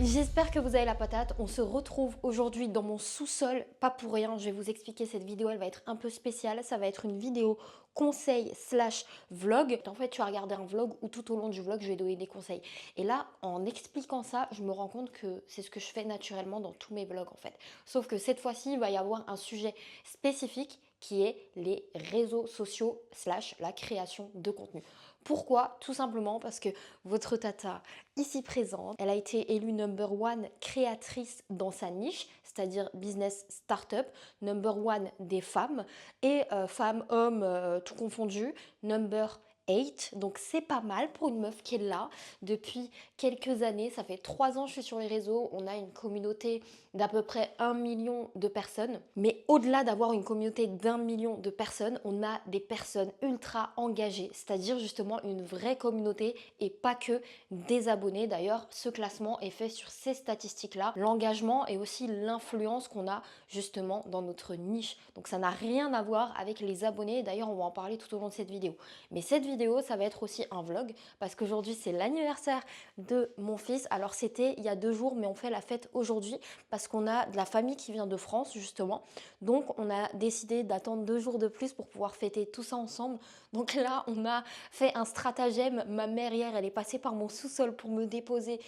J'espère que vous avez la patate. On se retrouve aujourd'hui dans mon sous-sol, pas pour rien. Je vais vous expliquer cette vidéo, elle va être un peu spéciale. Ça va être une vidéo conseil slash vlog. En fait, tu vas regarder un vlog où tout au long du vlog, je vais donner des conseils. Et là, en expliquant ça, je me rends compte que c'est ce que je fais naturellement dans tous mes vlogs en fait. Sauf que cette fois-ci, il va y avoir un sujet spécifique qui est les réseaux sociaux slash la création de contenu. Pourquoi? Tout simplement parce que votre tata, ici présente, elle a été élue number one créatrice dans sa niche, c'est-à-dire business startup, number one des femmes, et femmes, hommes, tout confondu, number 8. Donc c'est pas mal pour une meuf qui est là depuis quelques années. Ça fait 3 ans que je suis sur les réseaux. On a une communauté d'à peu près 1 million de personnes. Mais au-delà d'avoir une communauté d'1 million de personnes, on a des personnes ultra engagées, c'est-à-dire justement une vraie communauté et pas que des abonnés. D'ailleurs, ce classement est fait sur ces statistiques-là, l'engagement et aussi l'influence qu'on a justement dans notre niche. Donc ça n'a rien à voir avec les abonnés. D'ailleurs, on va en parler tout au long de cette vidéo. Mais cette vidéo, ça va être aussi un vlog parce qu'aujourd'hui, c'est l'anniversaire de mon fils. Alors c'était il y a 2 jours, mais on fait la fête aujourd'hui parce qu'on a de la famille qui vient de France justement. Donc on a décidé d'attendre 2 jours de plus pour pouvoir fêter tout ça ensemble. Donc là, on a fait un stratagème. Ma mère hier, elle est passée par mon sous-sol pour me déposer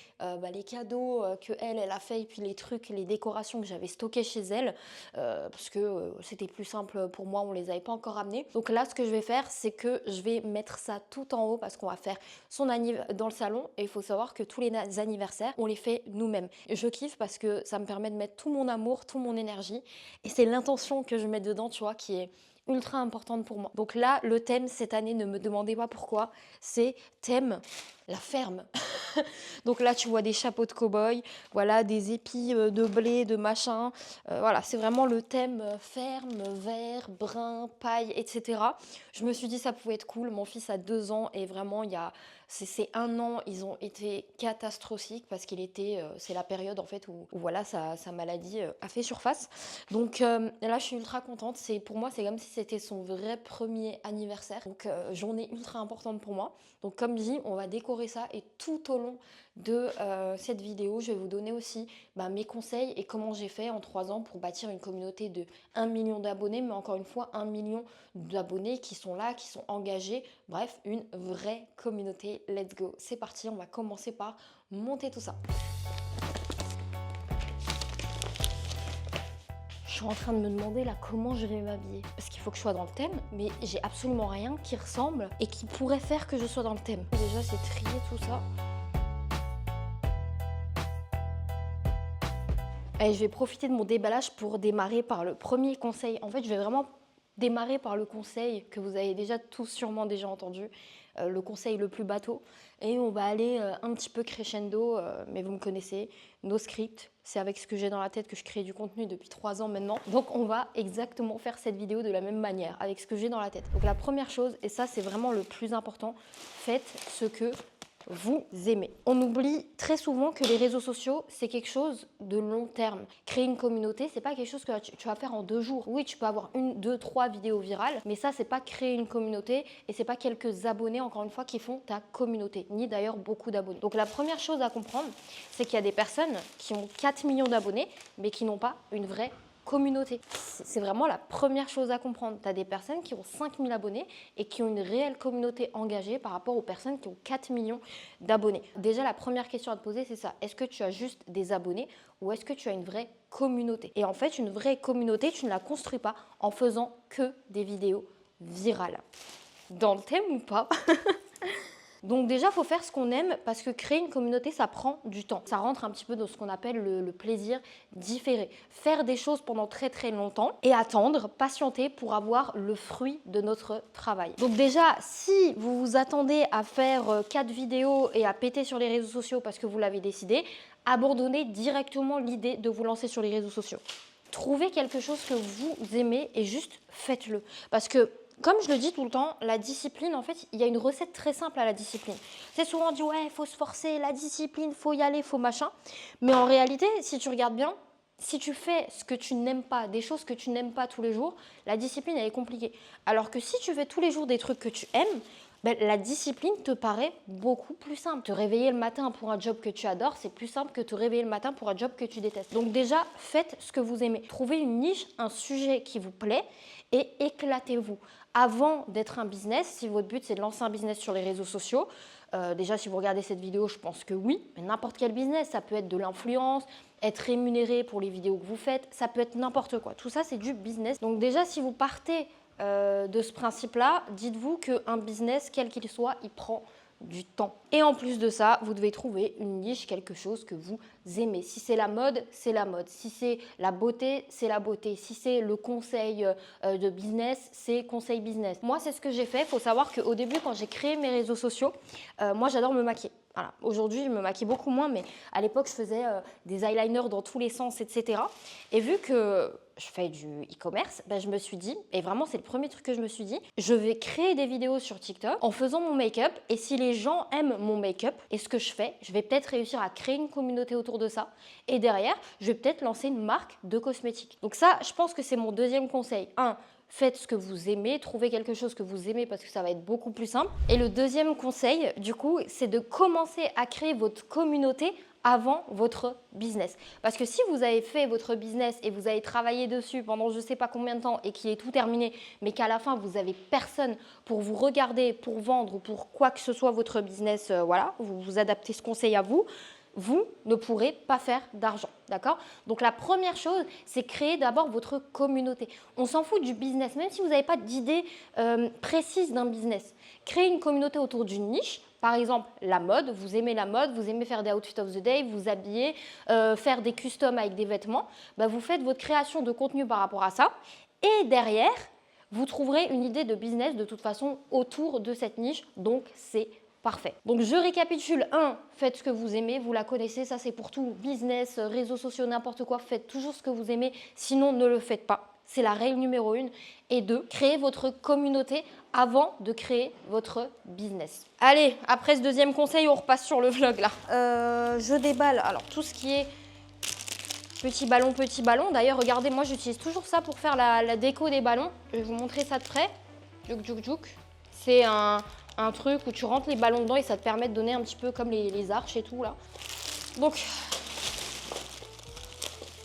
les cadeaux que elle a fait et puis les trucs, les décorations que j'avais stockées chez elle parce que c'était plus simple pour moi, on les avait pas encore ramenés. Donc là, ce que je vais faire, c'est que je vais mettre ça tout en haut parce qu'on va faire son anniversaire dans le salon et il faut savoir que tous les anniversaires, on les fait nous-mêmes. Je kiffe parce que ça me permet de mettre tout mon amour, toute mon énergie et c'est l'intention que je mets dedans, tu vois, qui est ultra importante pour moi. Donc là, le thème cette année, ne me demandez pas pourquoi, c'est thème la ferme. Donc là, tu vois des chapeaux de cow-boy, voilà, des épis de blé, de machin. Voilà, c'est vraiment le thème ferme, vert, brun, paille, etc. Je me suis dit ça pouvait être cool. Mon fils a 2 ans et vraiment, c'est 1 an, ils ont été catastrophiques parce qu'il était, c'est la période en fait où voilà, sa maladie a fait surface. Donc là, je suis ultra contente. Pour moi, c'est comme si c'était son vrai premier anniversaire. Donc journée ultra importante pour moi. Donc comme dit, on va décorer ça et tout au long de cette vidéo, je vais vous donner aussi mes conseils et comment j'ai fait en 3 ans pour bâtir une communauté de 1 million d'abonnés, mais encore une fois 1 million d'abonnés qui sont là, qui sont engagés, bref, une vraie communauté. Let's go, c'est parti, on va commencer par monter tout ça. Je suis en train de me demander là comment je vais m'habiller parce qu'il faut que je sois dans le thème, mais j'ai absolument rien qui ressemble et qui pourrait faire que je sois dans le thème. Déjà, c'est trier tout ça. Allez, je vais profiter de mon déballage pour démarrer par le premier conseil. En fait, je vais vraiment démarrer par le conseil que vous avez déjà tous sûrement déjà entendu, le conseil le plus bateau. Et on va aller un petit peu crescendo, mais vous me connaissez, no script. C'est avec ce que j'ai dans la tête que je crée du contenu depuis 3 ans maintenant. Donc on va exactement faire cette vidéo de la même manière, avec ce que j'ai dans la tête. Donc la première chose, et ça c'est vraiment le plus important, faites ce que vous aimez. On oublie très souvent que les réseaux sociaux, c'est quelque chose de long terme. Créer une communauté, c'est pas quelque chose que tu vas faire en 2 jours. Oui, tu peux avoir 1, 2, 3 vidéos virales, mais ça, c'est pas créer une communauté et c'est pas quelques abonnés, encore une fois, qui font ta communauté, ni d'ailleurs beaucoup d'abonnés. Donc la première chose à comprendre, c'est qu'il y a des personnes qui ont 4 millions d'abonnés, mais qui n'ont pas une vraie communauté. C'est vraiment la première chose à comprendre. Tu as des personnes qui ont 5000 abonnés et qui ont une réelle communauté engagée par rapport aux personnes qui ont 4 millions d'abonnés. Déjà, la première question à te poser, c'est ça. Est-ce que tu as juste des abonnés ou est-ce que tu as une vraie communauté? Et en fait, une vraie communauté, tu ne la construis pas en faisant que des vidéos virales. Dans le thème ou pas? Donc déjà, il faut faire ce qu'on aime parce que créer une communauté, ça prend du temps. Ça rentre un petit peu dans ce qu'on appelle le plaisir différé. Faire des choses pendant très très longtemps et attendre, patienter pour avoir le fruit de notre travail. Donc déjà, si vous vous attendez à faire 4 vidéos et à péter sur les réseaux sociaux parce que vous l'avez décidé, abandonnez directement l'idée de vous lancer sur les réseaux sociaux. Trouvez quelque chose que vous aimez et juste faites-le. Parce que comme je le dis tout le temps, la discipline, en fait, il y a une recette très simple à la discipline. C'est souvent dit, ouais, il faut se forcer, la discipline, il faut y aller, il faut machin. Mais en réalité, si tu regardes bien, si tu fais ce que tu n'aimes pas, des choses que tu n'aimes pas tous les jours, la discipline, elle est compliquée. Alors que si tu fais tous les jours des trucs que tu aimes, ben, la discipline te paraît beaucoup plus simple. Te réveiller le matin pour un job que tu adores, c'est plus simple que te réveiller le matin pour un job que tu détestes. Donc déjà, faites ce que vous aimez. Trouvez une niche, un sujet qui vous plaît et éclatez-vous. Avant d'être un business, si votre but c'est de lancer un business sur les réseaux sociaux, déjà si vous regardez cette vidéo, je pense que oui, mais n'importe quel business, ça peut être de l'influence, être rémunéré pour les vidéos que vous faites, ça peut être n'importe quoi. Tout ça, c'est du business. Donc déjà, si vous partez de ce principe-là, dites-vous qu'un business, quel qu'il soit, il prend du temps. Et en plus de ça, vous devez trouver une niche, quelque chose que vous aimez. Si c'est la mode, c'est la mode. Si c'est la beauté, c'est la beauté. Si c'est le conseil de business, c'est conseil business. Moi, c'est ce que j'ai fait. Il faut savoir qu'au début, quand j'ai créé mes réseaux sociaux, moi, j'adore me maquiller. Voilà. Aujourd'hui, je me maquille beaucoup moins, mais à l'époque, je faisais des eyeliners dans tous les sens, etc. Et vu que je fais du e-commerce, ben, je me suis dit, et vraiment c'est le premier truc que je me suis dit, je vais créer des vidéos sur TikTok en faisant mon make-up, et si les gens aiment mon make-up et ce que je fais, je vais peut-être réussir à créer une communauté autour de ça, et derrière, je vais peut-être lancer une marque de cosmétiques. Donc ça, je pense que c'est mon deuxième conseil. Faites ce que vous aimez, trouvez quelque chose que vous aimez parce que ça va être beaucoup plus simple. Et le deuxième conseil, du coup, c'est de commencer à créer votre communauté avant votre business. Parce que si vous avez fait votre business et vous avez travaillé dessus pendant je ne sais pas combien de temps et qu'il est tout terminé, mais qu'à la fin, vous n'avez personne pour vous regarder, pour vendre ou pour quoi que ce soit votre business, voilà, vous adaptez ce conseil à vous, vous ne pourrez pas faire d'argent, d'accord? Donc la première chose, c'est créer d'abord votre communauté. On s'en fout du business, même si vous n'avez pas d'idée précise d'un business. Créez une communauté autour d'une niche. Par exemple, la mode, vous aimez la mode, vous aimez faire des outfits of the day, vous habiller, faire des customs avec des vêtements. Bah, vous faites votre création de contenu par rapport à ça. Et derrière, vous trouverez une idée de business de toute façon autour de cette niche. Donc, c'est parfait. Donc je récapitule. 1, faites ce que vous aimez, vous la connaissez, ça c'est pour tout, business, réseaux sociaux, n'importe quoi, faites toujours ce que vous aimez, sinon ne le faites pas. C'est la règle numéro 1. Et 2, créez votre communauté avant de créer votre business. Allez, après ce deuxième conseil, on repasse sur le vlog là. Je déballe, alors tout ce qui est petit ballon. D'ailleurs, regardez, moi j'utilise toujours ça pour faire la déco des ballons. Je vais vous montrer ça de près. Djouk. C'est un truc où tu rentres les ballons dedans et ça te permet de donner un petit peu comme les arches et tout là. Donc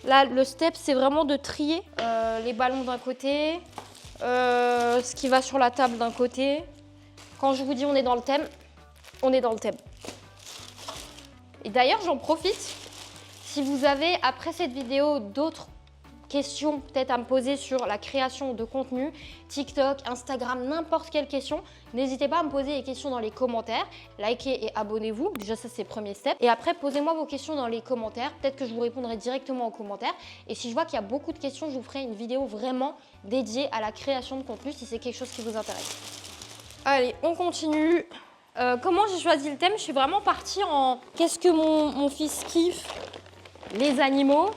là, le step, c'est vraiment de trier les ballons d'un côté, ce qui va sur la table d'un côté. Quand je vous dis on est dans le thème, on est dans le thème. Et d'ailleurs, j'en profite. Si vous avez, après cette vidéo, d'autres questions peut-être à me poser sur la création de contenu, TikTok, Instagram, n'importe quelle question, n'hésitez pas à me poser les questions dans les commentaires, likez et abonnez-vous, déjà ça c'est le premier step. Et après, posez-moi vos questions dans les commentaires, peut-être que je vous répondrai directement aux commentaires. Et si je vois qu'il y a beaucoup de questions, je vous ferai une vidéo vraiment dédiée à la création de contenu si c'est quelque chose qui vous intéresse. Allez, on continue. Comment j'ai choisi le thème? Je suis vraiment partie en qu'est-ce que mon fils kiffe? Les animaux.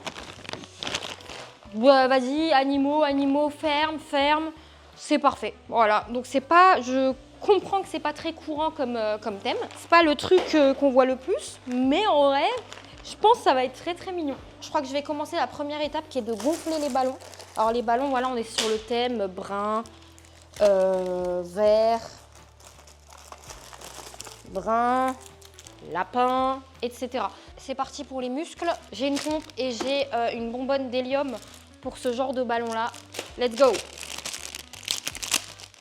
Vas-y, animaux, ferme, c'est parfait. Voilà, donc c'est pas, je comprends que c'est pas très courant comme thème. C'est pas le truc qu'on voit le plus, mais en vrai, je pense que ça va être très très mignon. Je crois que je vais commencer la première étape qui est de gonfler les ballons. Alors les ballons, voilà, on est sur le thème brun, vert, brun, lapin, etc. C'est parti pour les muscles. J'ai une pompe et j'ai une bonbonne d'hélium pour ce genre de ballon là. Let's go!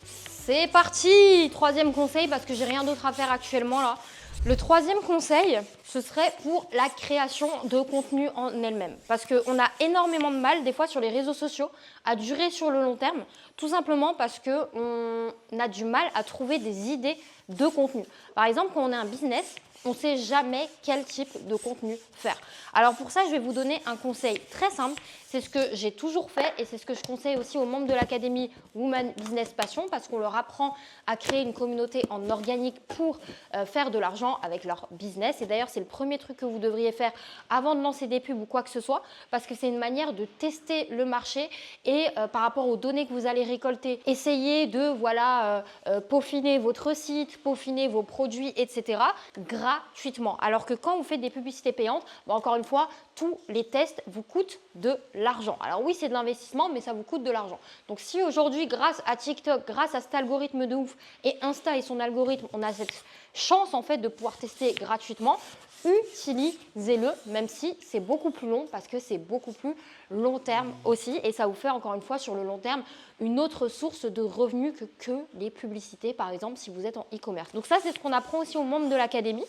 C'est parti! Troisième conseil parce que j'ai rien d'autre à faire actuellement là. Le troisième conseil, ce serait pour la création de contenu en elle-même. Parce qu'on a énormément de mal, des fois, sur les réseaux sociaux, à durer sur le long terme. Tout simplement parce qu'on a du mal à trouver des idées de contenu. Par exemple, quand on a un business, on ne sait jamais quel type de contenu faire. Alors pour ça, je vais vous donner un conseil très simple. C'est ce que j'ai toujours fait et c'est ce que je conseille aussi aux membres de l'académie Woman Business Passion parce qu'on leur apprend à créer une communauté en organique pour faire de l'argent avec leur business. Et d'ailleurs, c'est le premier truc que vous devriez faire avant de lancer des pubs ou quoi que ce soit parce que c'est une manière de tester le marché et par rapport aux données que vous allez récolter, essayez de peaufiner votre site, peaufiner vos produits, etc. grâce gratuitement. Alors que quand vous faites des publicités payantes, bah encore une fois, tous les tests vous coûtent de l'argent. Alors oui, c'est de l'investissement, mais ça vous coûte de l'argent. Donc si aujourd'hui, grâce à TikTok, grâce à cet algorithme de ouf et Insta et son algorithme, on a cette chance en fait de pouvoir tester gratuitement, utilisez-le, même si c'est beaucoup plus long parce que c'est beaucoup plus long terme aussi et ça vous fait encore une fois sur le long terme une autre source de revenus que les publicités par exemple si vous êtes en e-commerce. Donc ça c'est ce qu'on apprend aussi aux membres de l'académie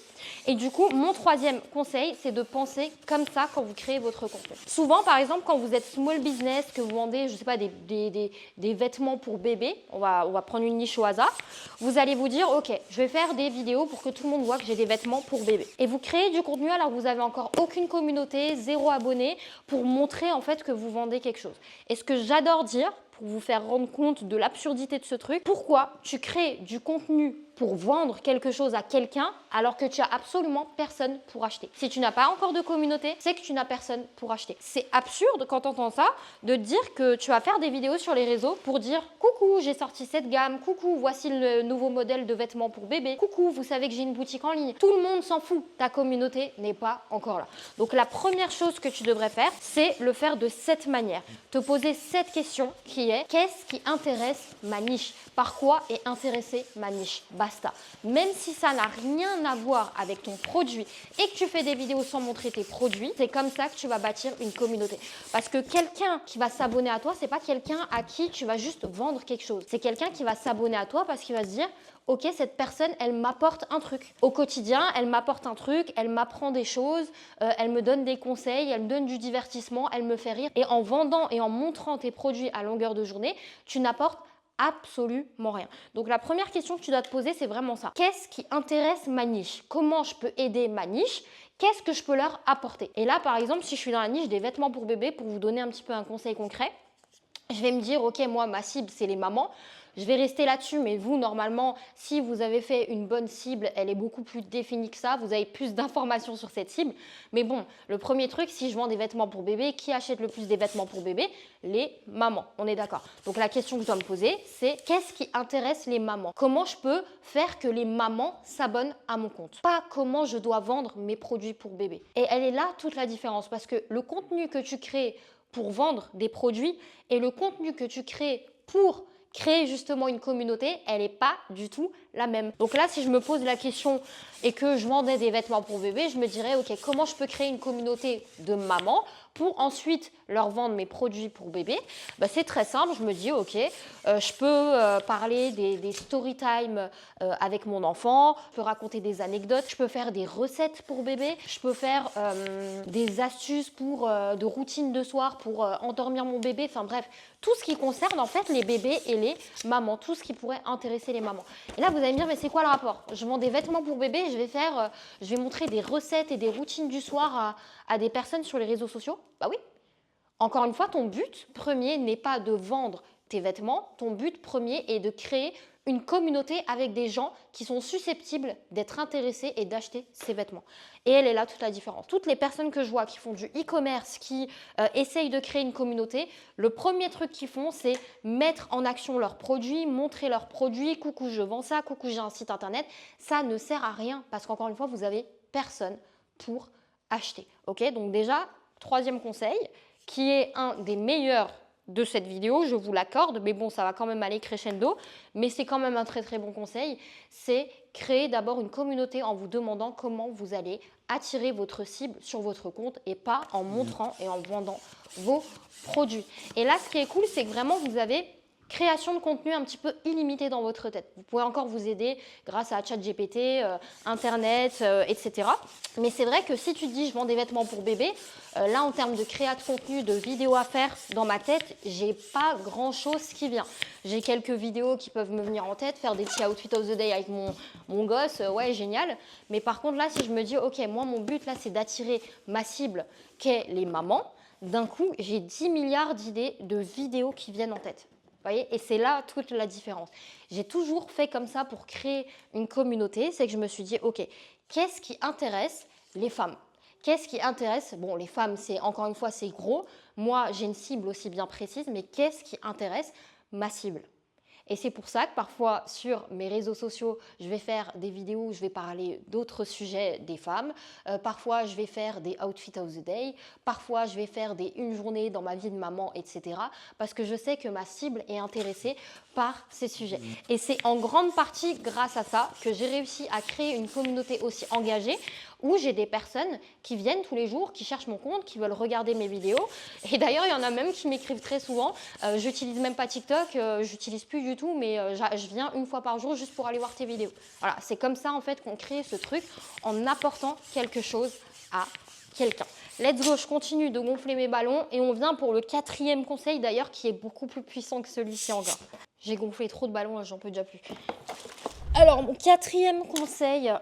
et du coup mon troisième conseil c'est de penser comme ça quand vous créez votre contenu. Souvent par exemple quand vous êtes small business, que vous vendez je sais pas des vêtements pour bébé, on va prendre une niche au hasard, vous allez vous dire ok je vais faire des vidéos pour que tout le monde voit que j'ai des vêtements pour bébé et vous créez du contenu alors que vous avez encore aucune communauté, 0 abonné pour montrer en fait que vous vendez quelque chose. Et ce que j'adore dire pour vous faire rendre compte de l'absurdité de ce truc, pourquoi tu crées du contenu pour vendre quelque chose à quelqu'un alors que tu as absolument personne pour acheter. Si tu n'as pas encore de communauté, c'est que tu n'as personne pour acheter. C'est absurde quand tu entends ça de dire que tu vas faire des vidéos sur les réseaux pour dire coucou, j'ai sorti cette gamme, coucou, voici le nouveau modèle de vêtements pour bébé, coucou, vous savez que j'ai une boutique en ligne. Tout le monde s'en fout, ta communauté n'est pas encore là. Donc la première chose que tu devrais faire, c'est le faire de cette manière. Te poser cette question qui est qu'est-ce qui intéresse ma niche? Par quoi est intéressée ma niche? Basta. Même si ça n'a rien à voir avec ton produit et que tu fais des vidéos sans montrer tes produits, c'est comme ça que tu vas bâtir une communauté. Parce que quelqu'un qui va s'abonner à toi, c'est pas quelqu'un à qui tu vas juste vendre quelque chose. C'est quelqu'un qui va s'abonner à toi parce qu'il va se dire ok, cette personne, elle m'apporte un truc. Au quotidien, elle m'apporte un truc, elle m'apprend des choses, elle me donne des conseils, elle me donne du divertissement, elle me fait rire. Et en vendant et en montrant tes produits à longueur de journée, tu n'apportes absolument rien. Donc la première question que tu dois te poser, c'est vraiment ça. Qu'est-ce qui intéresse ma niche? Comment je peux aider ma niche? Qu'est-ce que je peux leur apporter? Et là, par exemple, si je suis dans la niche des vêtements pour bébé, pour vous donner un petit peu un conseil concret, je vais me dire, ok, moi, ma cible, c'est les mamans. Je vais rester là-dessus, mais vous, normalement, si vous avez fait une bonne cible, elle est beaucoup plus définie que ça. Vous avez plus d'informations sur cette cible. Mais bon, le premier truc, si je vends des vêtements pour bébé, qui achète le plus des vêtements pour bébé? Les mamans, on est d'accord. Donc la question que je dois me poser, c'est qu'est-ce qui intéresse les mamans? Comment je peux faire que les mamans s'abonnent à mon compte? Pas comment je dois vendre mes produits pour bébé. Et elle est là toute la différence, parce que le contenu que tu crées pour vendre des produits et le contenu que tu crées pour créer justement une communauté, elle n'est pas du tout la même. Donc là, si je me pose la question et que je vendais des vêtements pour bébé, je me dirais, ok, comment je peux créer une communauté de mamans pour ensuite leur vendre mes produits pour bébé? Bah, c'est très simple, je me dis, ok, je peux parler des story time avec mon enfant, je peux raconter des anecdotes, je peux faire des recettes pour bébé, je peux faire des astuces pour de routine de soir pour endormir mon bébé, enfin bref, tout ce qui concerne en fait les bébés et les mamans, tout ce qui pourrait intéresser les mamans. Et là, vous allez me dire, mais c'est quoi le rapport? Je vends des vêtements pour bébé, je vais montrer des recettes et des routines du soir à des personnes sur les réseaux sociaux? Bah oui. Encore une fois, ton but premier n'est pas de vendre tes vêtements, ton but premier est de créer une communauté avec des gens qui sont susceptibles d'être intéressés et d'acheter ces vêtements. Et elle est là toute la différence. Toutes les personnes que je vois qui font du e-commerce, qui essayent de créer une communauté, le premier truc qu'ils font, c'est mettre en action leurs produits, montrer leurs produits, coucou je vends ça, coucou j'ai un site internet. Ça ne sert à rien parce qu'encore une fois, vous n'avez personne pour acheter. Ok, donc déjà, troisième conseil, qui est un des meilleurs de cette vidéo, je vous l'accorde, mais bon, ça va quand même aller crescendo, mais c'est quand même un très très bon conseil, c'est créer d'abord une communauté en vous demandant comment vous allez attirer votre cible sur votre compte et pas en montrant et en vendant vos produits. Et là, ce qui est cool, c'est que vraiment, vous avez création de contenu un petit peu illimité dans votre tête. Vous pouvez encore vous aider grâce à ChatGPT, Internet, etc. Mais c'est vrai que si tu te dis je vends des vêtements pour bébé, là en termes de création de contenu, de vidéos à faire dans ma tête, j'ai pas grand chose qui vient. J'ai quelques vidéos qui peuvent me venir en tête, faire des petits outfits of the day avec mon gosse, ouais génial. Mais par contre là si je me dis ok moi mon but là c'est d'attirer ma cible qu'est les mamans, d'un coup j'ai 10 milliards d'idées de vidéos qui viennent en tête. Voyez, et c'est là toute la différence. J'ai toujours fait comme ça pour créer une communauté, c'est que je me suis dit, ok, qu'est-ce qui intéresse les femmes? Qu'est-ce qui intéresse, bon les femmes, c'est encore une fois, c'est gros, moi j'ai une cible aussi bien précise, mais qu'est-ce qui intéresse ma cible? Et c'est pour ça que parfois sur mes réseaux sociaux, je vais faire des vidéos où je vais parler d'autres sujets des femmes. Parfois, je vais faire des outfits of the day. Parfois, je vais faire des une journée dans ma vie de maman, etc. Parce que je sais que ma cible est intéressée par ces sujets. Et c'est en grande partie grâce à ça que j'ai réussi à créer une communauté aussi engagée où j'ai des personnes qui viennent tous les jours, qui cherchent mon compte, qui veulent regarder mes vidéos. Et d'ailleurs, il y en a même qui m'écrivent très souvent. J'utilise même pas TikTok, j'utilise plus du tout, mais je viens une fois par jour juste pour aller voir tes vidéos. Voilà, c'est comme ça en fait qu'on crée ce truc en apportant quelque chose à quelqu'un. Let's go, je continue de gonfler mes ballons et on vient pour le 4e conseil d'ailleurs qui est beaucoup plus puissant que celui-ci encore. J'ai gonflé trop de ballons, j'en peux déjà plus. Alors, mon 4e conseil,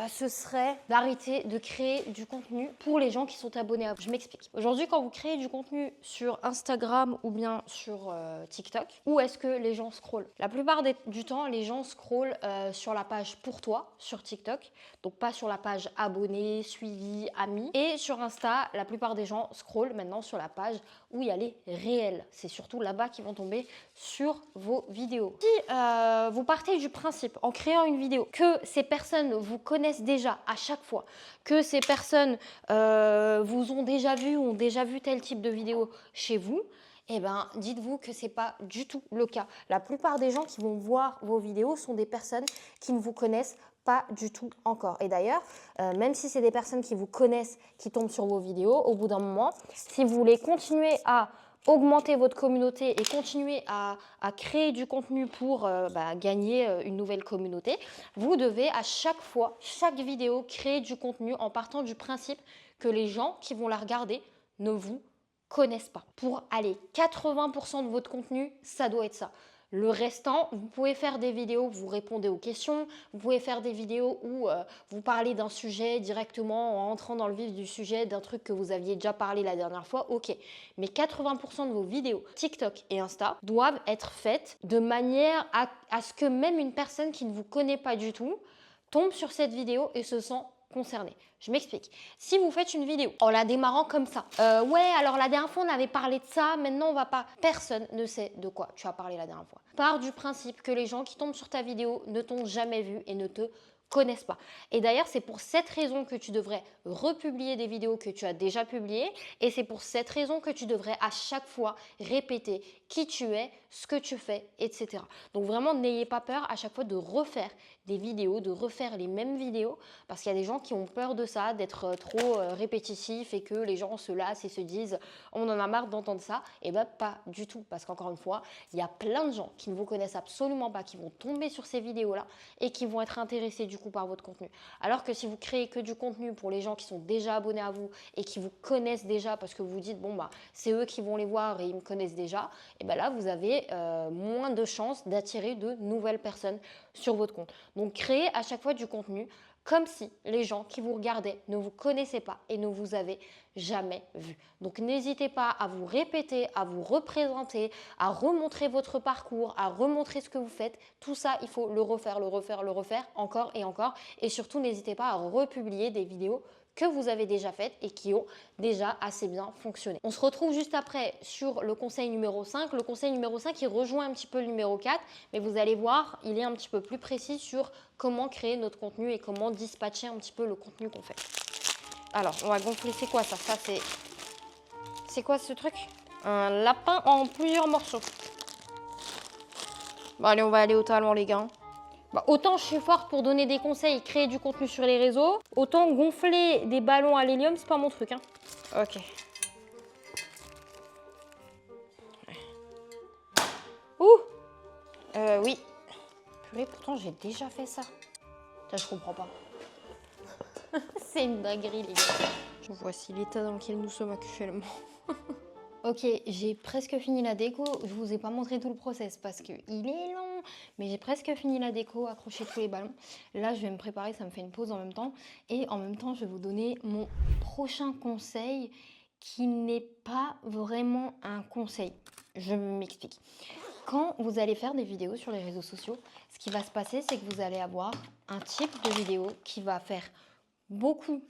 ce serait d'arrêter de créer du contenu pour les gens qui sont abonnés à vous. Je m'explique. Aujourd'hui, quand vous créez du contenu sur Instagram ou bien sur TikTok, où est-ce que les gens scrollent? La plupart du temps, les gens scrollent sur la page pour toi sur TikTok, donc pas sur la page abonnés, suivis, amis. Et sur Insta, la plupart des gens scrollent maintenant sur la page où il y a les réels. C'est surtout là-bas qu'ils vont tomber sur vos vidéos. Si vous partez du principe, en créant une vidéo, que ces personnes vous connaissent déjà à chaque fois, que ces personnes vous ont déjà vu tel type de vidéo chez vous, eh ben, dites-vous que ce n'est pas du tout le cas. La plupart des gens qui vont voir vos vidéos sont des personnes qui ne vous connaissent pas du tout encore. Et d'ailleurs, même si c'est des personnes qui vous connaissent, qui tombent sur vos vidéos, au bout d'un moment, si vous voulez continuer à augmenter votre communauté et continuer à créer du contenu pour gagner une nouvelle communauté, vous devez à chaque fois, chaque vidéo, créer du contenu en partant du principe que les gens qui vont la regarder ne vous connaissent pas. Pour aller 80% de votre contenu, ça doit être ça. Le restant, vous pouvez faire des vidéos où vous répondez aux questions, vous pouvez faire des vidéos où vous parlez d'un sujet directement en entrant dans le vif du sujet, d'un truc que vous aviez déjà parlé la dernière fois, ok. Mais 80% de vos vidéos TikTok et Insta doivent être faites de manière à ce que même une personne qui ne vous connaît pas du tout tombe sur cette vidéo et se sent concernée. Je m'explique. Si vous faites une vidéo en la démarrant comme ça, ouais, alors la dernière fois on avait parlé de ça, maintenant on va pas. Personne ne sait de quoi tu as parlé la dernière fois. Pars du principe que les gens qui tombent sur ta vidéo ne t'ont jamais vu et ne te connaissent pas. Et d'ailleurs, c'est pour cette raison que tu devrais republier des vidéos que tu as déjà publiées et c'est pour cette raison que tu devrais à chaque fois répéter qui tu es, ce que tu fais, etc. Donc vraiment, n'ayez pas peur à chaque fois de refaire des vidéos, de refaire les mêmes vidéos parce qu'il y a des gens qui ont peur de ça, d'être trop répétitif et que les gens se lassent et se disent on en a marre d'entendre ça. Et bien pas du tout parce qu'encore une fois, il y a plein de gens qui ne vous connaissent absolument pas, qui vont tomber sur ces vidéos-là et qui vont être intéressés du coup par votre contenu. Alors que si vous créez que du contenu pour les gens qui sont déjà abonnés à vous et qui vous connaissent déjà parce que vous dites bon bah c'est eux qui vont les voir et ils me connaissent déjà, et bien là vous avez moins de chances d'attirer de nouvelles personnes sur votre compte. Donc créez à chaque fois du contenu comme si les gens qui vous regardaient ne vous connaissaient pas et ne vous avaient jamais vu. Donc n'hésitez pas à vous répéter, à vous représenter, à remontrer votre parcours, à remontrer ce que vous faites. Tout ça, il faut le refaire encore et encore. Et surtout, n'hésitez pas à republier des vidéos que vous avez déjà faites et qui ont déjà assez bien fonctionné. On se retrouve juste après sur le conseil numéro 5. Le conseil numéro 5, il rejoint un petit peu le numéro 4, mais vous allez voir, il est un petit peu plus précis sur comment créer notre contenu et comment dispatcher un petit peu le contenu qu'on fait. Alors, on va gonfler, c'est quoi ça? Ça, c'est... C'est quoi ce truc? Un lapin en plusieurs morceaux. Bon, allez, on va aller au talent, les gars. Bah, autant je suis forte pour donner des conseils, créer du contenu sur les réseaux, autant gonfler des ballons à l'hélium, c'est pas mon truc. Hein. Ok. Ouh oui. Purée, pourtant j'ai déjà fait ça. Putain, je comprends pas. C'est une dinguerie, les gars. Voici l'état dans lequel nous sommes actuellement. Ok, j'ai presque fini la déco. Je vous ai pas montré tout le process parce qu'il est long. Mais j'ai presque fini la déco, accroché tous les ballons. Là, je vais me préparer, ça me fait une pause en même temps. Et en même temps, je vais vous donner mon prochain conseil qui n'est pas vraiment un conseil. Je m'explique. Quand vous allez faire des vidéos sur les réseaux sociaux, ce qui va se passer, c'est que vous allez avoir un type de vidéo qui va faire beaucoup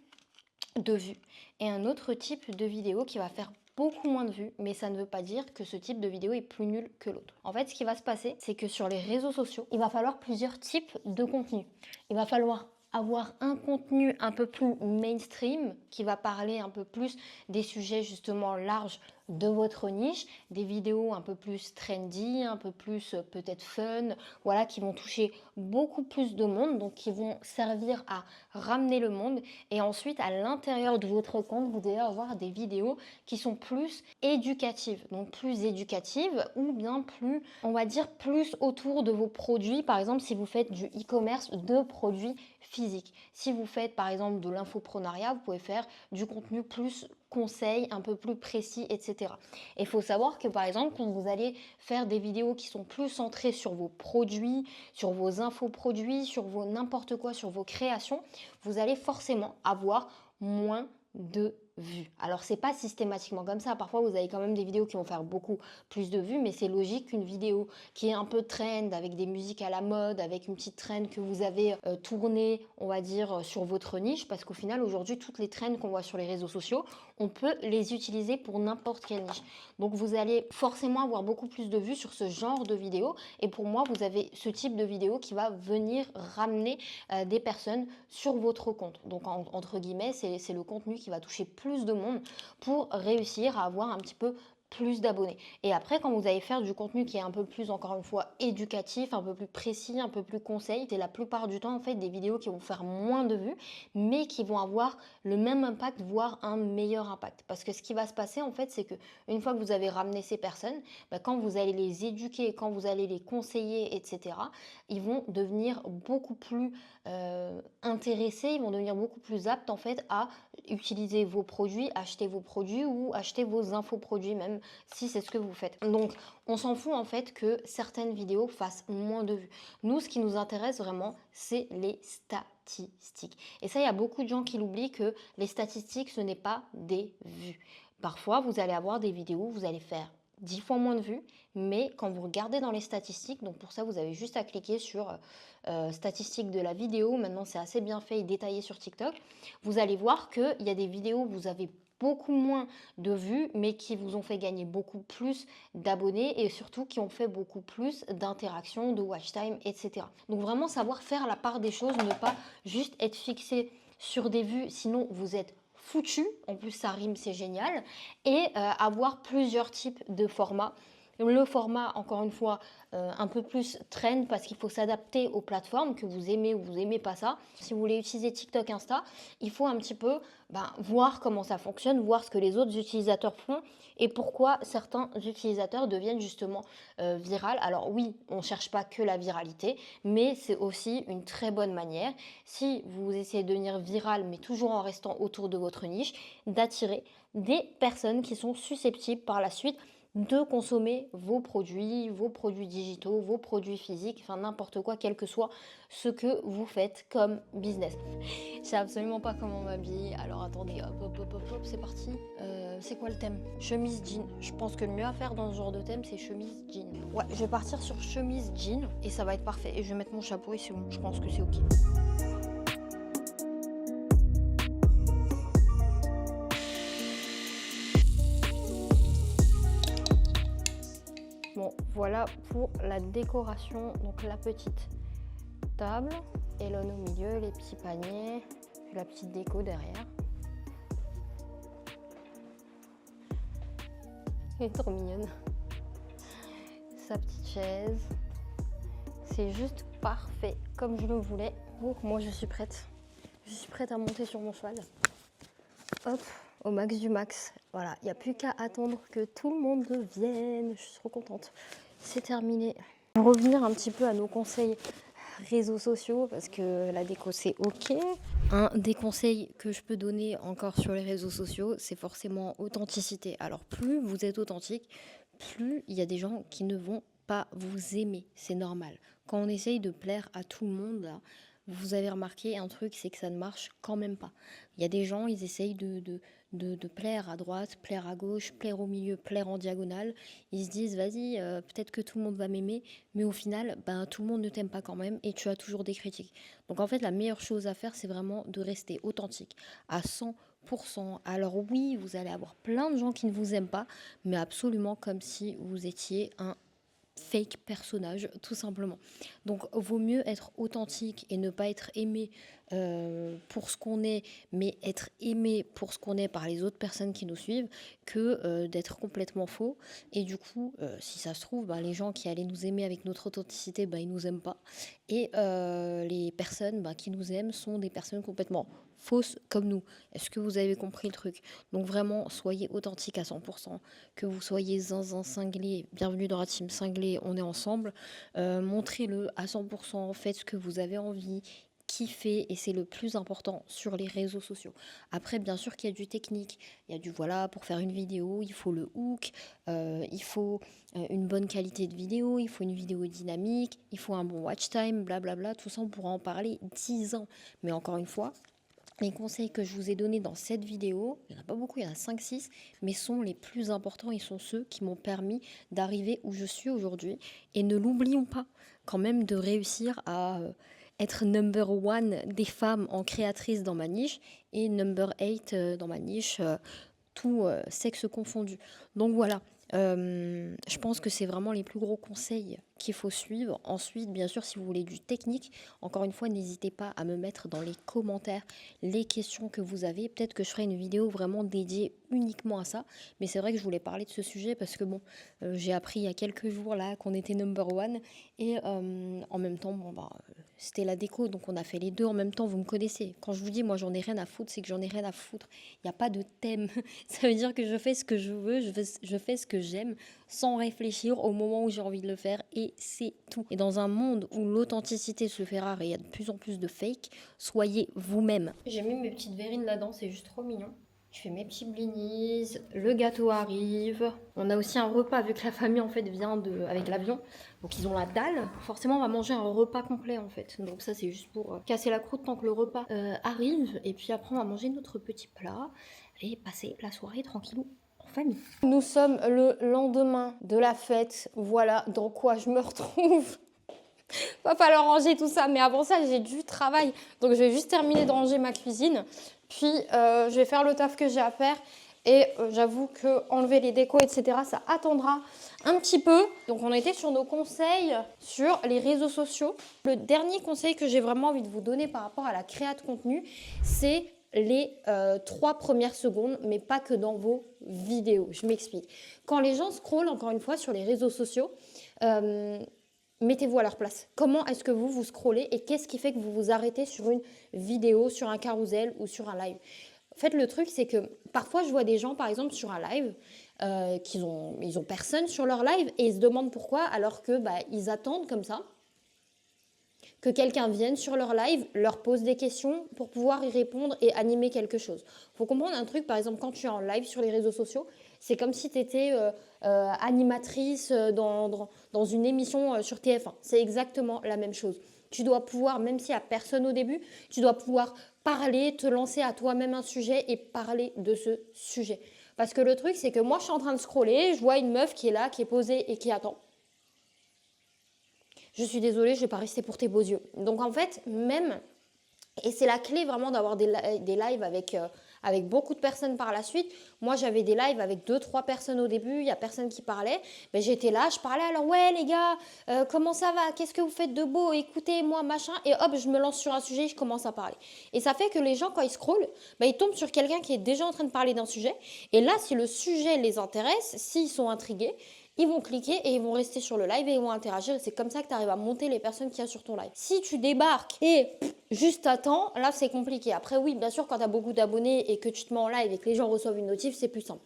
de vues et un autre type de vidéo qui va faire beaucoup moins de vues, mais ça ne veut pas dire que ce type de vidéo est plus nul que l'autre. En fait, ce qui va se passer, c'est que sur les réseaux sociaux, il va falloir plusieurs types de contenu. Il va falloir avoir un contenu un peu plus mainstream qui va parler un peu plus des sujets justement larges de votre niche, des vidéos un peu plus trendy, un peu plus peut-être fun, voilà, qui vont toucher beaucoup plus de monde, donc qui vont servir à ramener le monde. Et ensuite, à l'intérieur de votre compte, vous devez avoir des vidéos qui sont plus éducatives, donc plus éducatives ou bien plus, on va dire, plus autour de vos produits. Par exemple, si vous faites du e-commerce de produits physiques. Si vous faites par exemple de l'infoprenariat, vous pouvez faire du contenu plus conseils, un peu plus précis, etc. Et il faut savoir que par exemple, quand vous allez faire des vidéos qui sont plus centrées sur vos produits, sur vos infoproduits, sur vos n'importe quoi, sur vos créations, vous allez forcément avoir moins de vues. Alors c'est pas systématiquement comme ça, parfois vous avez quand même des vidéos qui vont faire beaucoup plus de vues, mais c'est logique qu'une vidéo qui est un peu trend, avec des musiques à la mode, avec une petite trend que vous avez tournée, on va dire, sur votre niche, parce qu'au final aujourd'hui toutes les trends qu'on voit sur les réseaux sociaux, on peut les utiliser pour n'importe quelle niche. Donc vous allez forcément avoir beaucoup plus de vues sur ce genre de vidéo, et pour moi vous avez ce type de vidéo qui va venir ramener des personnes sur votre compte. Donc entre guillemets, c'est le contenu qui va toucher plus de monde pour réussir à avoir un petit peu plus d'abonnés. Et après, quand vous allez faire du contenu qui est un peu plus, encore une fois, éducatif, un peu plus précis, un peu plus conseil, c'est la plupart du temps, en fait, des vidéos qui vont faire moins de vues, mais qui vont avoir le même impact, voire un meilleur impact. Parce que ce qui va se passer, en fait, c'est que une fois que vous avez ramené ces personnes, quand vous allez les éduquer, quand vous allez les conseiller, etc., ils vont devenir beaucoup plus intéressés, ils vont devenir beaucoup plus aptes, en fait, à utiliser vos produits, acheter vos produits ou acheter vos infoproduits même si c'est ce que vous faites. Donc on s'en fout en fait que certaines vidéos fassent moins de vues. Nous, ce qui nous intéresse vraiment, c'est les statistiques. Et ça, il y a beaucoup de gens qui l'oublient, que les statistiques, ce n'est pas des vues. Parfois, vous allez avoir des vidéos, vous allez faire 10 fois moins de vues, mais quand vous regardez dans les statistiques, donc pour ça vous avez juste à cliquer sur statistiques de la vidéo, maintenant c'est assez bien fait et détaillé sur TikTok, vous allez voir qu'il y a des vidéos où vous avez beaucoup moins de vues, mais qui vous ont fait gagner beaucoup plus d'abonnés et surtout qui ont fait beaucoup plus d'interactions, de watch time, etc. Donc vraiment savoir faire la part des choses, ne pas juste être fixé sur des vues, sinon vous êtes foutu, en plus ça rime, c'est génial, et avoir plusieurs types de formats. Le format, encore une fois, un peu plus trend parce qu'il faut s'adapter aux plateformes, que vous aimez ou vous n'aimez pas ça. Si vous voulez utiliser TikTok, Insta, il faut un petit peu voir comment ça fonctionne, voir ce que les autres utilisateurs font et pourquoi certains utilisateurs deviennent justement virales. Alors oui, on ne cherche pas que la viralité, mais c'est aussi une très bonne manière, si vous essayez de devenir viral, mais toujours en restant autour de votre niche, d'attirer des personnes qui sont susceptibles par la suite de consommer vos produits digitaux, vos produits physiques, enfin n'importe quoi, quel que soit ce que vous faites comme business. Je sais absolument pas comment m'habiller, alors attendez, hop, c'est parti. C'est quoi le thème? Chemise jean. Je pense que le mieux à faire dans ce genre de thème, c'est chemise jean. Ouais, je vais partir sur chemise jean et ça va être parfait. Et je vais mettre mon chapeau et c'est bon, je pense que c'est ok. Bon, voilà pour la décoration, donc la petite table, Elon au milieu, les petits paniers, puis la petite déco derrière. Elle est trop mignonne. Sa petite chaise. C'est juste parfait, comme je le voulais. Donc moi je suis prête. Je suis prête à monter sur mon cheval. Hop, au max du max. Voilà, il n'y a plus qu'à attendre que tout le monde vienne. Je suis trop contente. C'est terminé. On va revenir un petit peu à nos conseils réseaux sociaux parce que la déco c'est ok. Un des conseils que je peux donner encore sur les réseaux sociaux, c'est forcément authenticité. Alors plus vous êtes authentique, plus il y a des gens qui ne vont pas vous aimer. C'est normal. Quand on essaye de plaire à tout le monde, là, vous avez remarqué un truc, c'est que ça ne marche quand même pas. Il y a des gens, ils essayent de plaire à droite, plaire à gauche, plaire au milieu, plaire en diagonale. Ils se disent, vas-y, peut-être que tout le monde va m'aimer, mais au final, tout le monde ne t'aime pas quand même et tu as toujours des critiques. Donc en fait, la meilleure chose à faire, c'est vraiment de rester authentique à 100%. 100%. Alors oui, vous allez avoir plein de gens qui ne vous aiment pas, mais absolument comme si vous étiez un fake personnage, tout simplement. Donc, vaut mieux être authentique et ne pas être aimé pour ce qu'on est, mais être aimé pour ce qu'on est par les autres personnes qui nous suivent, que d'être complètement faux. Et du coup, si ça se trouve, bah, les gens qui allaient nous aimer avec notre authenticité, bah, ils nous aiment pas. Et les personnes bah, qui nous aiment sont des personnes complètement fausses comme nous. Est-ce que vous avez compris le truc? Donc vraiment, soyez authentique à 100%, que vous soyez zinzin, cinglé, bienvenue dans la team cinglé, on est ensemble. Montrez-le à 100%, faites ce que vous avez envie, kiffez, et c'est le plus important sur les réseaux sociaux. Après, bien sûr qu'il y a du technique, il y a du voilà, pour faire une vidéo, il faut le hook, il faut une bonne qualité de vidéo, il faut une vidéo dynamique, il faut un bon watch time, blablabla, tout ça on pourra en parler 10 ans. Mais encore une fois, les conseils que je vous ai donnés dans cette vidéo, il n'y en a pas beaucoup, il y en a 5-6, mais sont les plus importants et sont ceux qui m'ont permis d'arriver où je suis aujourd'hui. Et ne l'oublions pas, quand même, de réussir à être number one des femmes en créatrice dans ma niche et number 8 dans ma niche, tout sexe confondu. Donc voilà, je pense que c'est vraiment les plus gros conseils qu'il faut suivre. Ensuite, bien sûr, si vous voulez du technique, encore une fois, n'hésitez pas à me mettre dans les commentaires les questions que vous avez. Peut-être que je ferai une vidéo vraiment dédiée uniquement à ça. Mais c'est vrai que je voulais parler de ce sujet parce que bon, j'ai appris il y a quelques jours là qu'on était number one. Et en même temps, bon, bah, c'était la déco, donc on a fait les deux en même temps. Vous me connaissez. Quand je vous dis, moi, j'en ai rien à foutre, c'est que j'en ai rien à foutre. Il n'y a pas de thème. Ça veut dire que je fais ce que je veux, je fais ce que j'aime, sans réfléchir au moment où j'ai envie de le faire, et c'est tout. Et dans un monde où l'authenticité se fait rare et il y a de plus en plus de fake, soyez vous-même. J'ai mis mes petites verrines là-dedans, c'est juste trop mignon. Je fais mes petits blinis, le gâteau arrive. On a aussi un repas, vu que la famille en fait vient avec l'avion. Donc ils ont la dalle. Forcément on va manger un repas complet en fait. Donc ça c'est juste pour casser la croûte tant que le repas arrive. Et puis après on va manger notre petit plat et passer la soirée tranquillou en famille. Nous sommes le lendemain de la fête. Voilà dans quoi je me retrouve. Va falloir ranger tout ça, mais avant ça j'ai du travail, donc je vais juste terminer de ranger ma cuisine, puis je vais faire le taf que j'ai à faire, et j'avoue que enlever les décos etc ça attendra un petit peu. Donc on était sur nos conseils sur les réseaux sociaux. Le dernier conseil que j'ai vraiment envie de vous donner par rapport à la créa de contenu, c'est les 3 premières secondes, mais pas que dans vos vidéos. Je m'explique. Quand les gens scrollent encore une fois sur les réseaux sociaux, mettez-vous à leur place. Comment est-ce que vous scrollez et qu'est-ce qui fait que vous vous arrêtez sur une vidéo, sur un carrousel ou sur un live? En fait, le truc, c'est que parfois, je vois des gens, par exemple, sur un live, ils ont personne sur leur live et ils se demandent pourquoi, alors que ils attendent comme ça que quelqu'un vienne sur leur live, leur pose des questions pour pouvoir y répondre et animer quelque chose. Il faut comprendre un truc, par exemple, quand tu es en live sur les réseaux sociaux, c'est comme si tu étais animatrice dans une émission sur TF1. C'est exactement la même chose. Tu dois pouvoir, même s'il n'y a personne au début, tu dois pouvoir parler, te lancer à toi-même un sujet et parler de ce sujet. Parce que le truc, c'est que moi, je suis en train de scroller, je vois une meuf qui est là, qui est posée et qui attend. Je suis désolée, je ne vais pas rester pour tes beaux yeux. Donc en fait, même, et c'est la clé vraiment d'avoir des lives avec beaucoup de personnes par la suite. Moi, j'avais des lives avec 2-3 personnes au début, il n'y a personne qui parlait. Mais j'étais là, je parlais, alors ouais les gars, comment ça va? Qu'est-ce que vous faites de beau? Écoutez-moi, machin. Et hop, je me lance sur un sujet, je commence à parler. Et ça fait que les gens, quand ils scrollent, ils tombent sur quelqu'un qui est déjà en train de parler d'un sujet. Et là, si le sujet les intéresse, s'ils sont intrigués, ils vont cliquer et ils vont rester sur le live et ils vont interagir. C'est comme ça que tu arrives à monter les personnes qu'il y a sur ton live. Si tu débarques et juste attends, là c'est compliqué. Après oui, bien sûr, quand tu as beaucoup d'abonnés et que tu te mets en live et que les gens reçoivent une notif, c'est plus simple.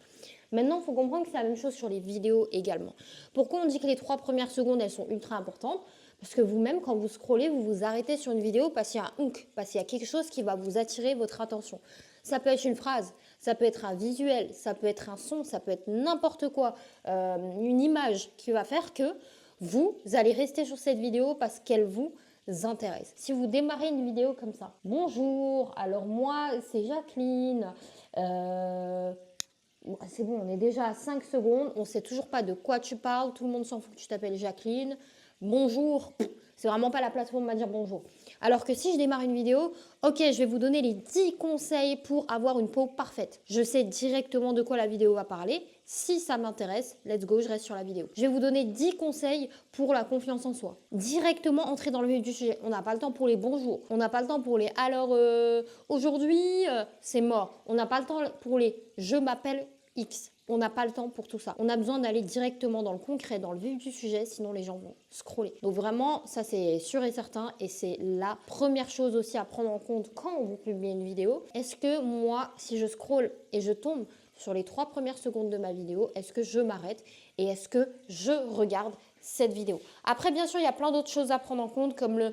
Maintenant, il faut comprendre que c'est la même chose sur les vidéos également. Pourquoi on dit que les 3 premières secondes, elles sont ultra importantes? Parce que vous-même, quand vous scrollez, vous vous arrêtez sur une vidéo parce qu'il y a un hook, parce qu'il y a quelque chose qui va vous attirer votre attention. Ça peut être une phrase, ça peut être un visuel, ça peut être un son, ça peut être n'importe quoi, une image qui va faire que vous allez rester sur cette vidéo parce qu'elle vous intéresse. Si vous démarrez une vidéo comme ça, bonjour, alors moi c'est Jacqueline, c'est bon, on est déjà à 5 secondes, on ne sait toujours pas de quoi tu parles, tout le monde s'en fout que tu t'appelles Jacqueline. Bonjour, c'est vraiment pas la plateforme à dire bonjour. Alors que si je démarre une vidéo, ok, je vais vous donner les 10 conseils pour avoir une peau parfaite. Je sais directement de quoi la vidéo va parler. Si ça m'intéresse, let's go, je reste sur la vidéo. Je vais vous donner 10 conseils pour la confiance en soi. Directement entrer dans le vif du sujet. On n'a pas le temps pour les bonjours. On n'a pas le temps pour les alors aujourd'hui, c'est mort. On n'a pas le temps pour les je m'appelle X. On n'a pas le temps pour tout ça. On a besoin d'aller directement dans le concret, dans le vif du sujet, sinon les gens vont scroller. Donc vraiment, ça c'est sûr et certain et c'est la première chose aussi à prendre en compte quand vous publiez une vidéo. Est-ce que moi, si je scrolle et je tombe sur les 3 premières secondes de ma vidéo, est-ce que je m'arrête et est-ce que je regarde cette vidéo? Après, bien sûr, il y a plein d'autres choses à prendre en compte comme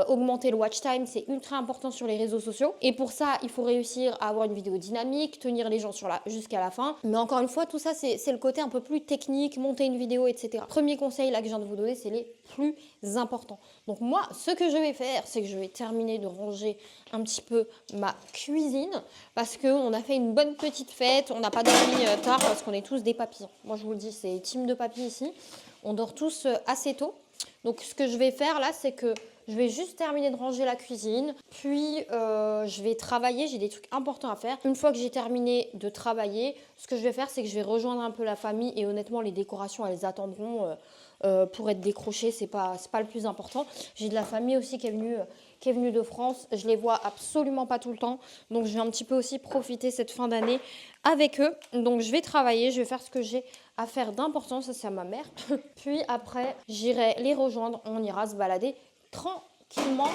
augmenter le watch time, c'est ultra important sur les réseaux sociaux. Et pour ça, il faut réussir à avoir une vidéo dynamique, tenir les gens jusqu'à la fin. Mais encore une fois, tout ça, c'est le côté un peu plus technique, monter une vidéo, etc. Premier conseil là que je viens de vous donner, c'est les plus importants. Donc moi, ce que je vais faire, c'est que je vais terminer de ranger un petit peu ma cuisine parce qu'on a fait une bonne petite fête, on n'a pas dormi tard parce qu'on est tous des papillons. Moi, je vous le dis, c'est team de papy ici. On dort tous assez tôt. Donc, ce que je vais faire là, c'est que je vais juste terminer de ranger la cuisine. Puis, je vais travailler. J'ai des trucs importants à faire. Une fois que j'ai terminé de travailler, ce que je vais faire, c'est que je vais rejoindre un peu la famille. Et honnêtement, les décorations, elles attendront pour être décrochées. C'est pas le plus important. J'ai de la famille aussi qui est venue de France. Je les vois absolument pas tout le temps. Donc, je vais un petit peu aussi profiter cette fin d'année avec eux. Donc, je vais travailler. Je vais faire ce que j'ai à faire d'important. Ça, c'est à ma mère. Puis après, j'irai les rejoindre. On ira se balader tranquillement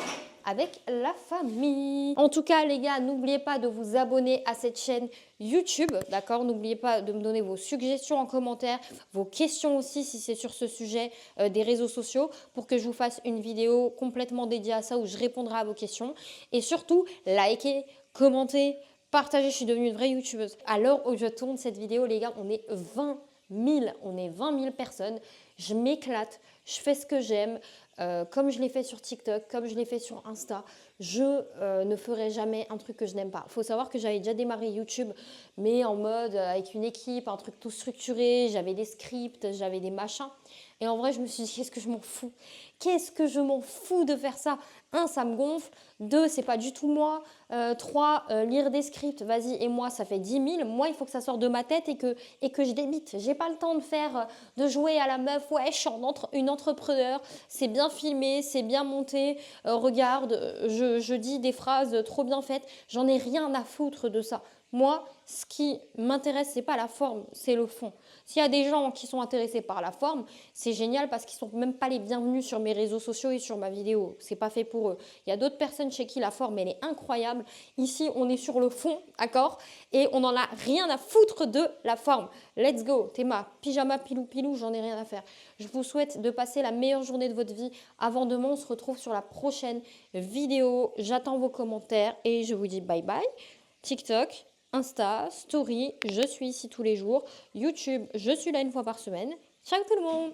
avec la famille. En tout cas, les gars, n'oubliez pas de vous abonner à cette chaîne YouTube, d'accord? N'oubliez pas de me donner vos suggestions en commentaire, vos questions aussi si c'est sur ce sujet des réseaux sociaux pour que je vous fasse une vidéo complètement dédiée à ça où je répondrai à vos questions. Et surtout, likez, commentez, partagez. Je suis devenue une vraie YouTubeuse. À l'heure où je tourne cette vidéo, les gars, on est 20 000. On est 20 000 personnes. Je m'éclate. Je fais ce que j'aime. Comme je l'ai fait sur TikTok, comme je l'ai fait sur Insta, je ne ferai jamais un truc que je n'aime pas. Il faut savoir que j'avais déjà démarré YouTube, mais en mode avec une équipe, un truc tout structuré, j'avais des scripts, j'avais des machins. Et en vrai, je me suis dit, qu'est-ce que je m'en fous? Qu'est-ce que je m'en fous de faire ça? 1, ça me gonfle. 2, c'est pas du tout moi. 3, lire des scripts, vas-y, et moi, ça fait 10 000. Moi, il faut que ça sorte de ma tête et que je débite. J'ai pas le temps de jouer à la meuf. Ouais, je suis une entrepreneur. C'est bien filmé, c'est bien monté. Regarde, je dis des phrases trop bien faites. J'en ai rien à foutre de ça. Moi, ce qui m'intéresse, c'est pas la forme, c'est le fond. S'il y a des gens qui sont intéressés par la forme, c'est génial parce qu'ils sont même pas les bienvenus sur mes réseaux sociaux et sur ma vidéo. C'est pas fait pour eux. Il y a d'autres personnes chez qui la forme, elle est incroyable. Ici, on est sur le fond, d'accord? Et on n'en a rien à foutre de la forme. Let's go, Théma, pyjama, pilou, pilou, j'en ai rien à faire. Je vous souhaite de passer la meilleure journée de votre vie. Avant demain, on se retrouve sur la prochaine vidéo. J'attends vos commentaires et je vous dis bye bye. TikTok, Insta, Story, je suis ici tous les jours. YouTube, je suis là une fois par semaine. Ciao tout le monde!